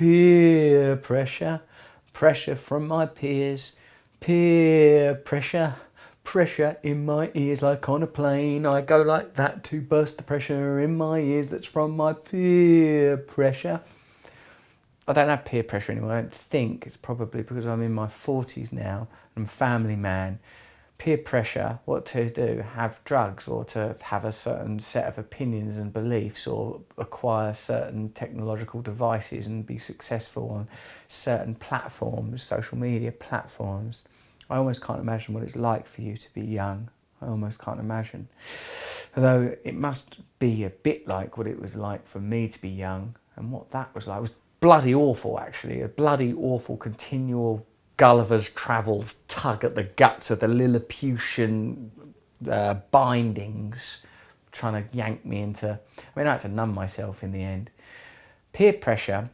peer pressure, pressure from my peers, peer pressure, pressure in my ears like on a plane. I go like that to burst the pressure in my ears that's from my peer pressure. I don't have peer pressure anymore. I don't think. It's probably because I'm in my 40s now. I'm a family man. Peer pressure, what to do? Have drugs, or to have a certain set of opinions and beliefs, or acquire certain technological devices and be successful on certain platforms, social media platforms. I almost can't imagine what it's like for you to be young. I almost can't imagine. Although it must be a bit like what it was like for me to be young, and what that was like. It was bloody awful, actually. A bloody awful continual Gulliver's Travels tug at the guts of the Lilliputian bindings, trying to yank me into... I had to numb myself in the end. Peer pressure.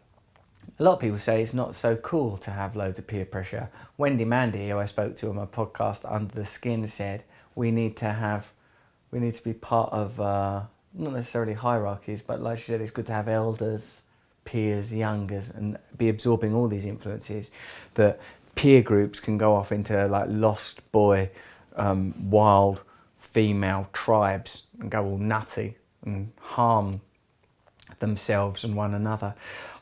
A lot of people say it's not so cool to have loads of peer pressure. Wendy Mandy, who I spoke to on my podcast Under the Skin, said we need to be part of, not necessarily hierarchies, but like she said, it's good to have elders, peers, youngers, and be absorbing all these influences. That peer groups can go off into like lost boy, wild female tribes and go all nutty and harm themselves and one another.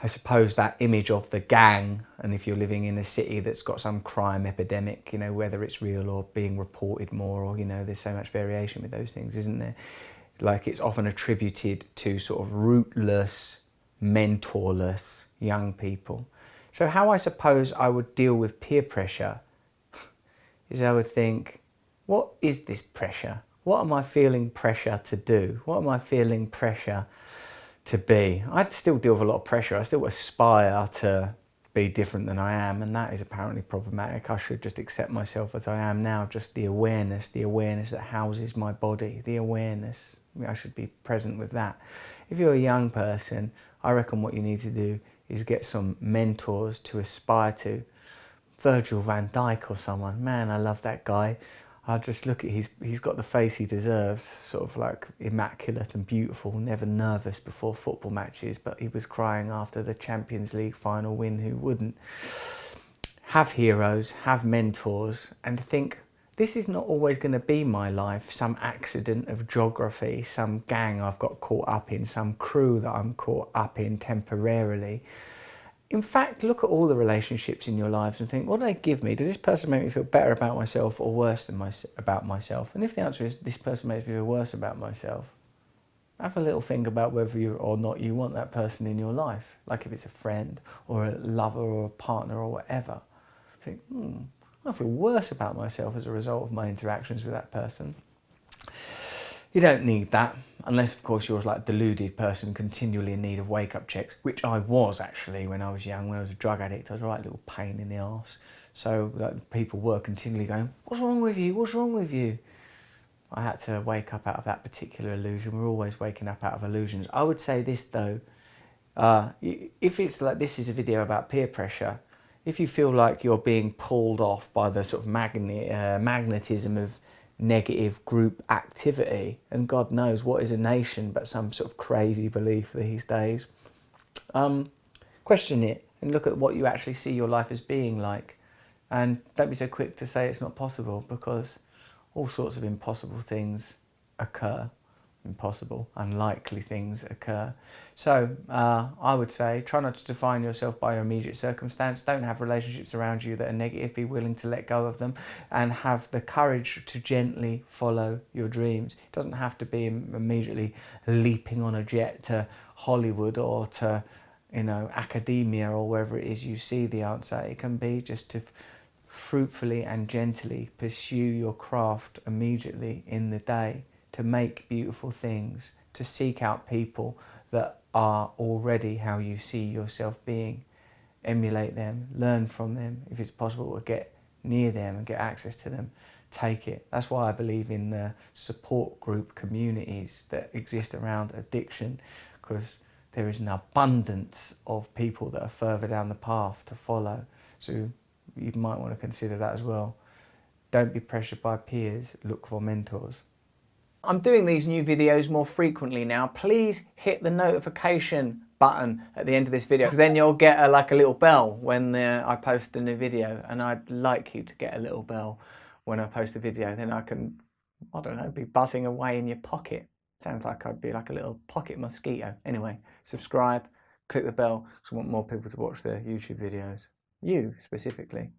I suppose that image of the gang, and if you're living in a city that's got some crime epidemic, whether it's real or being reported more, or there's so much variation with those things, isn't there? Like, it's often attributed to sort of rootless, mentorless young people. So how I suppose I would deal with peer pressure is I would think, what is this pressure? What am I feeling pressure to do? What am I feeling pressure to be? I'd still deal with a lot of pressure. I still aspire to be different than I am, and that is apparently problematic. I should just accept myself as I am now, just the awareness that houses my body, the awareness. I should be present with that. If you're a young person, I reckon what you need to do is get some mentors to aspire to. Virgil van Dijk or someone. Man, I love that guy. I just look at he's got the face he deserves, sort of like immaculate and beautiful, never nervous before football matches, but he was crying after the Champions League final win. Who wouldn't? Have heroes, have mentors, and think, this is not always going to be my life, some accident of geography, some gang I've got caught up in, some crew that I'm caught up in temporarily. In fact, look at all the relationships in your lives and think, what do they give me? Does this person make me feel better about myself or worse about myself? And if the answer is, this person makes me feel worse about myself, have a little think about whether you or not you want that person in your life. Like if it's a friend or a lover or a partner or whatever. Think, I feel worse about myself as a result of my interactions with that person. You don't need that, unless of course you're like a deluded person continually in need of wake-up checks, which I was actually when I was young. When I was a drug addict, I was a right little pain in the arse. So like, people were continually going, what's wrong with you? What's wrong with you? I had to wake up out of that particular illusion. We're always waking up out of illusions. I would say this though, if it's like, this is a video about peer pressure, if you feel like you're being pulled off by the sort of magnetism of negative group activity, and God knows what is a nation but some sort of crazy belief these days, question it and look at what you actually see your life as being like, and don't be so quick to say it's not possible, because all sorts of impossible things occur. Impossible, unlikely things occur. So I would say try not to define yourself by your immediate circumstance. Don't have relationships around you that are negative. Be willing to let go of them and have the courage to gently follow your dreams. It doesn't have to be immediately leaping on a jet to Hollywood or to academia or wherever it is you see the answer. It can be just to fruitfully and gently pursue your craft immediately in the day, to make beautiful things, to seek out people that are already how you see yourself being, emulate them, learn from them. If it's possible to get near them and get access to them, take it. That's why I believe in the support group communities that exist around addiction, because there is an abundance of people that are further down the path to follow. So you might want to consider that as well. Don't be pressured by peers, look for mentors. I'm doing these new videos more frequently now. Please hit the notification button at the end of this video, because then you'll get a little bell when I post a new video, and I'd like you to get a little bell when I post a video. Then I can, I don't know, be buzzing away in your pocket. Sounds like I'd be like a little pocket mosquito. Anyway, subscribe, click the bell, because I want more people to watch the YouTube videos. You specifically.